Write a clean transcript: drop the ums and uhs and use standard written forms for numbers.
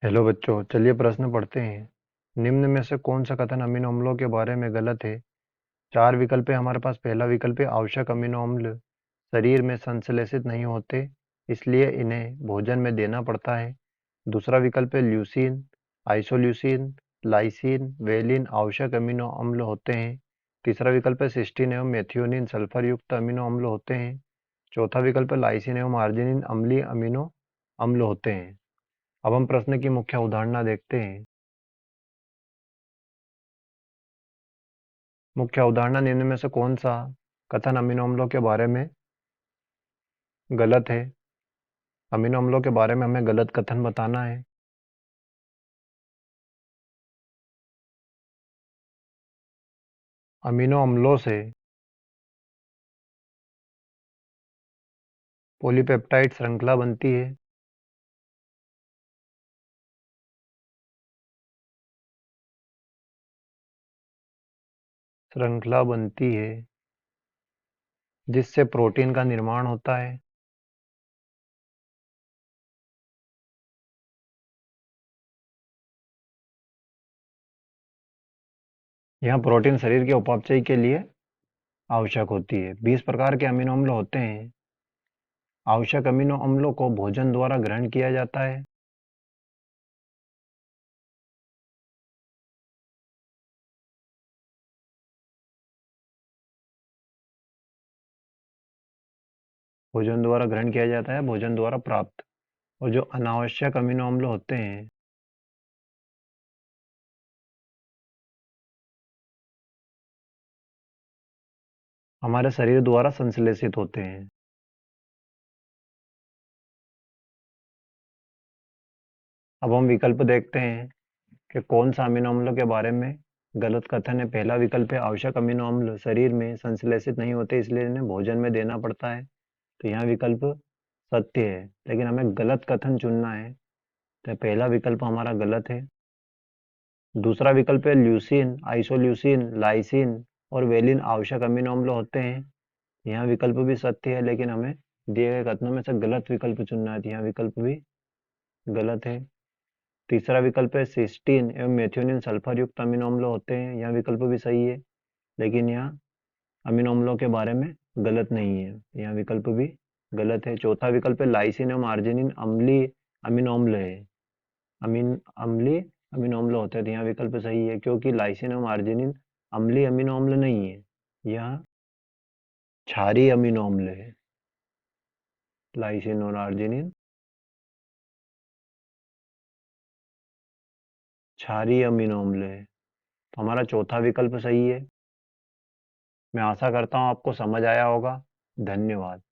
Hello बच्चों, चलिए प्रश्न पढ़ते हैं। निम्न में से कौन सा कथन अमीनो अम्लों के बारे में गलत है? चार विकल्प है हमारे पास। पहला विकल्प है आवश्यक अमीनो अम्ल शरीर में संश्लेषित नहीं होते, इसलिए इन्हें भोजन में देना पड़ता है। दूसरा विकल्प है ल्यूसीन, आइसोल्यूसीन, लाइसीन, वेलिन आवश्यक अमीनो अम्ल होते हैं। तीसरा विकल्प है सिस्टीन एवं मेथियोनिन सल्फर युक्त अमीनो अम्ल होते हैं। चौथा विकल्प है लाइसिन एवं आर्जिनिन अम्लीय अमीनो अम्ल होते हैं। अब हम प्रश्न की मुख्य अवधारणा देखते हैं। मुख्य अवधारणा निम्न में से कौन सा कथन अमीनो अम्लों के बारे में गलत है? अमीनो अम्लों के बारे में हमें गलत कथन बताना है। अमीनो अम्लों से पॉलीपेप्टाइड श्रृंखला बनती है। श्रृंखला बनती है जिससे प्रोटीन का निर्माण होता है। यहाँ प्रोटीन शरीर के उपापचय के लिए आवश्यक होती है। 20 प्रकार के अमीनो अम्ल होते हैं। आवश्यक अमीनो अम्लों को भोजन द्वारा ग्रहण किया जाता है। भोजन द्वारा ग्रहण किया जाता है, भोजन द्वारा प्राप्त। और जो अनावश्यक अमीनो अम्ल होते हैं हमारे शरीर द्वारा संश्लेषित होते हैं। अब हम विकल्प देखते हैं कि कौन सा अमीनो अम्ल के बारे में गलत कथन है। पहला विकल्प है आवश्यक अमीनो अम्ल शरीर में संश्लेषित नहीं होते, इसलिए इन्हें भोजन में देना पड़ता है। तो यहाँ विकल्प सत्य है, लेकिन हमें गलत कथन चुनना है, तो पहला विकल्प हमारा गलत है। दूसरा विकल्प है ल्यूसीन, आइसोल्यूसीन, लाइसिन और वेलिन आवश्यक अमीनो अम्ल होते हैं। यहाँ विकल्प भी सत्य है, लेकिन हमें दिए गए कथनों में से गलत विकल्प चुनना है, तो यहाँ विकल्प भी गलत है। तीसरा विकल्प है सिस्टीन एवं मेथियोनिन सल्फर युक्त अमीनो अम्ल होते हैं। यह विकल्प भी सही है, लेकिन यह अमीनो अम्लों के बारे में गलत नहीं है। यह विकल्प भी गलत है। चौथा विकल्प है लाइसिन एवं आर्जिनिन अम्लीय अमीनो अम्ल है। अम्लीय अमीनो अम्ल होते हैं, तो यह विकल्प सही है, क्योंकि लाइसिन एवं आर्जिनिन अम्लीय अमीनो अम्ल नहीं है, यह क्षारीय अमीनो अम्ल है। लाइसिन और आर्जिनिन क्षारीय अमीनो अम्ल है, तो हमारा चौथा विकल्प सही है। मैं आशा करता हूँ आपको समझ आया होगा। धन्यवाद।